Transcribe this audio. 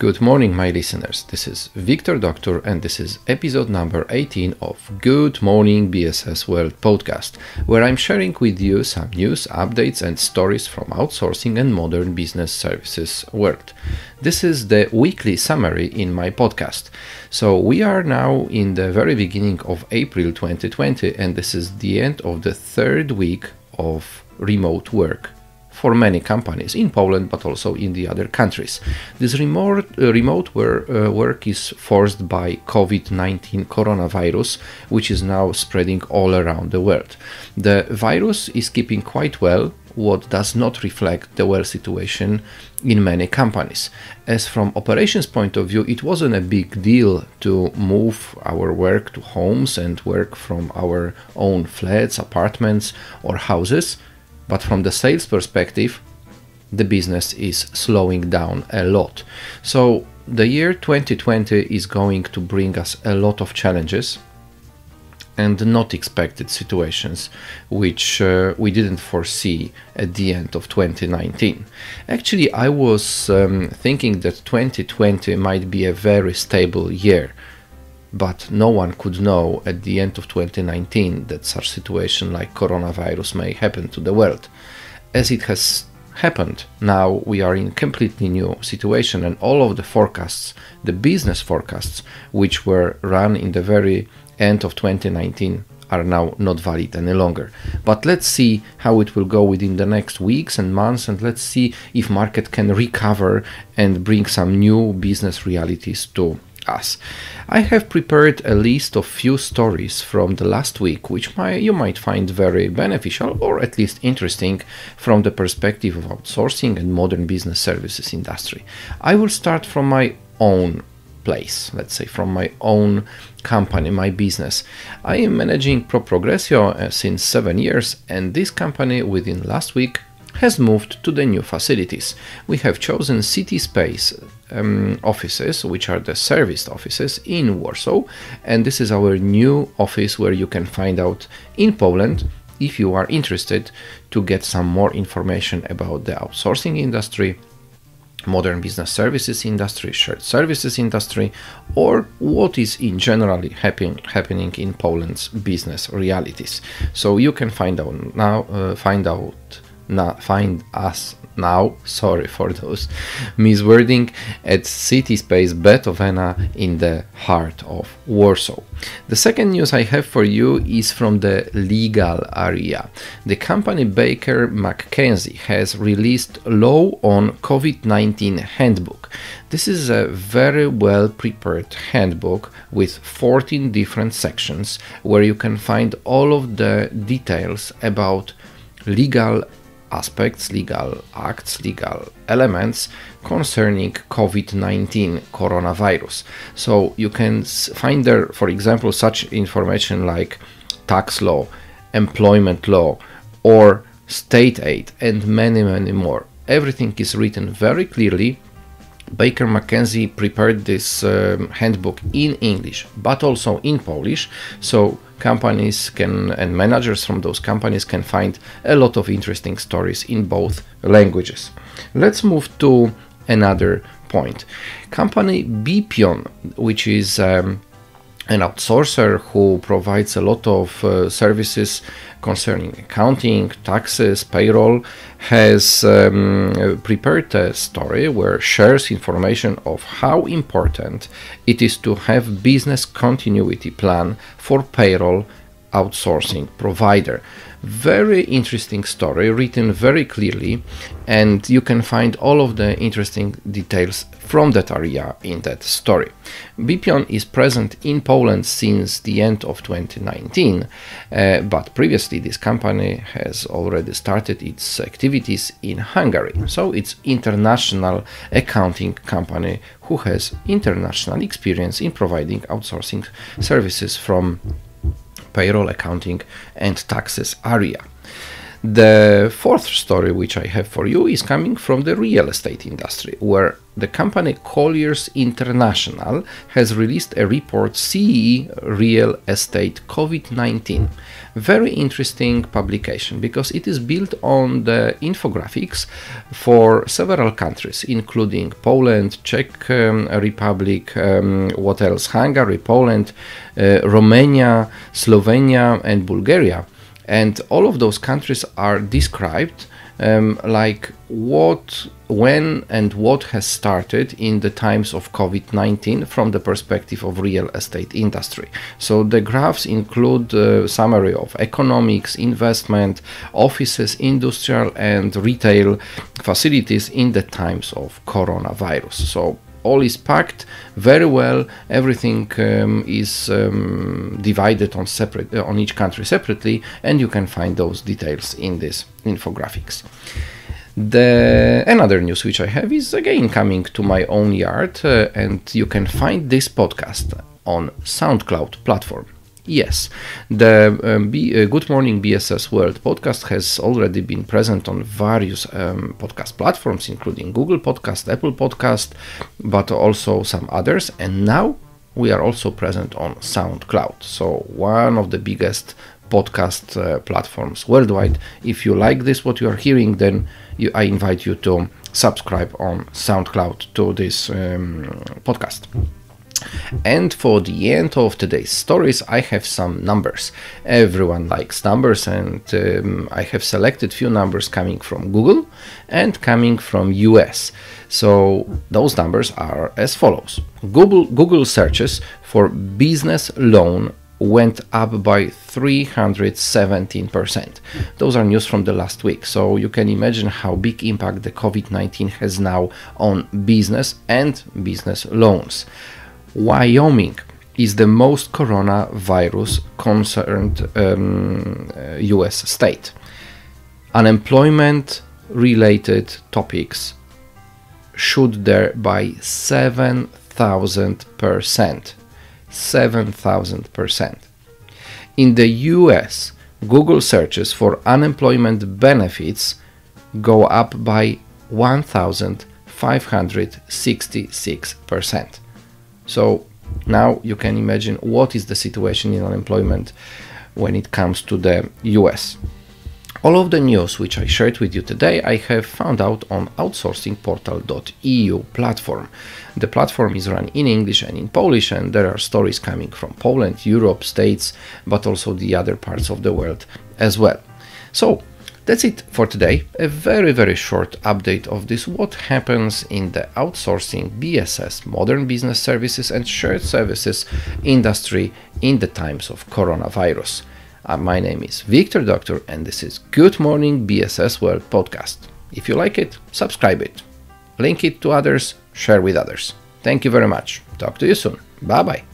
Good morning, my listeners. This is Wiktor Doctor, and this is episode number 18 of Good Morning BSS World podcast, where I'm sharing with you some news, updates, and stories from outsourcing and modern business services world. This is the weekly summary in my podcast. So we are now in the very beginning of April 2020, and this is the end of the third week of remote work for many companies in Poland, but also in the other countries. This remote work is forced by COVID-19 coronavirus, which is now spreading all around the world. The virus is keeping quite well, what does not reflect the well situation in many companies. As from operations point of view, it wasn't a big deal to move our work to homes and work from our own flats, apartments, or houses. But from the sales perspective, the business is slowing down a lot. So the year 2020 is going to bring us a lot of challenges and not expected situations, which we didn't foresee at the end of 2019. Actually, I was thinking that 2020 might be a very stable year. But no one could know at the end of 2019 that such situation like coronavirus may happen to the world. As it has happened, now we are in a completely new situation, and all of the forecasts, the business forecasts, which were run in the very end of 2019 are now not valid any longer. But let's see how it will go within the next weeks and months, and let's see if market can recover and bring some new business realities to us. I have prepared a list of few stories from the last week which you might find very beneficial or at least interesting from the perspective of outsourcing and modern business services industry. I will start from my own place, let's say from my own company, my business. I am managing Pro Progressio since 7 years, and this company within last week has moved to the new facilities. We have chosen City Space offices, which are the serviced offices in Warsaw, and this is our new office where you can find out in Poland if you are interested to get some more information about the outsourcing industry, modern business services industry, shared services industry, or what is in generally happening in Poland's business realities. So you can find us now, sorry for those miswording, at City Space Beethovena in the heart of Warsaw. The second news I have for you is from the legal area. The company Baker McKenzie has released Law on COVID-19 handbook. This is a very well prepared handbook with 14 different sections where you can find all of the details about legal aspects, legal acts, legal elements concerning COVID-19 coronavirus. So you can find there, for example, such information like tax law, employment law, or state aid, and many, many more. Everything is written very clearly. Baker McKenzie prepared this handbook in English, but also in Polish, so companies and managers from those companies can find a lot of interesting stories in both languages. Let's move to another point. Company Bipion, which is an outsourcer who provides a lot of services concerning accounting, taxes, payroll, has prepared a story where shares information of how important it is to have business continuity plan for payroll outsourcing provider. Very interesting story, written very clearly, and you can find all of the interesting details from that area in that story. Bipion is present in Poland since the end of 2019, but previously this company has already started its activities in Hungary. So it's international accounting company who has international experience in providing outsourcing services from payroll, accounting, and taxes area. The fourth story which I have for you is coming from the real estate industry, where the company Colliers International has released a report, CE Real Estate COVID-19. Very interesting publication because it is built on the infographics for several countries, including Poland, Czech Republic, what else? Hungary, Poland, Romania, Slovenia, and Bulgaria. And all of those countries are described like what, when, and what has started in the times of COVID-19 from the perspective of real estate industry. So the graphs include a summary of economics, investment, offices, industrial and retail facilities in the times of coronavirus. So all is packed very well. Everything is divided on each country separately, and you can find those details in this infographics. Another news which I have is again coming to my own yard, and you can find this podcast on SoundCloud platform. Yes, the Good Morning BSS World podcast has already been present on various podcast platforms, including Google Podcast, Apple Podcast, but also some others. And now we are also present on SoundCloud, so one of the biggest podcast platforms worldwide. If you like this, what you are hearing, then I invite you to subscribe on SoundCloud to this podcast. And for the end of today's stories, I have some numbers. Everyone likes numbers, and I have selected few numbers coming from Google and coming from US. So those numbers are as follows. Google searches for business loan went up by 317%. Those are news from the last week, so you can imagine how big impact the COVID-19 has now on business and business loans. Wyoming is the most coronavirus concerned US state. Unemployment related topics shoot there by 7,000%. 7,000%. In the US, Google searches for unemployment benefits go up by 1,566%. So now you can imagine what is the situation in unemployment when it comes to the US. All of the news which I shared with you today, I have found out on outsourcingportal.eu platform. The platform is run in English and in Polish, and there are stories coming from Poland, Europe, States, but also the other parts of the world as well. So that's it for today. A very, very short update of this, what happens in the outsourcing BSS, modern business services and shared services industry in the times of coronavirus. My name is Wiktor Doctor, and this is Good Morning BSS World podcast. If you like it, subscribe it, link it to others, share with others. Thank you very much. Talk to you soon. Bye bye.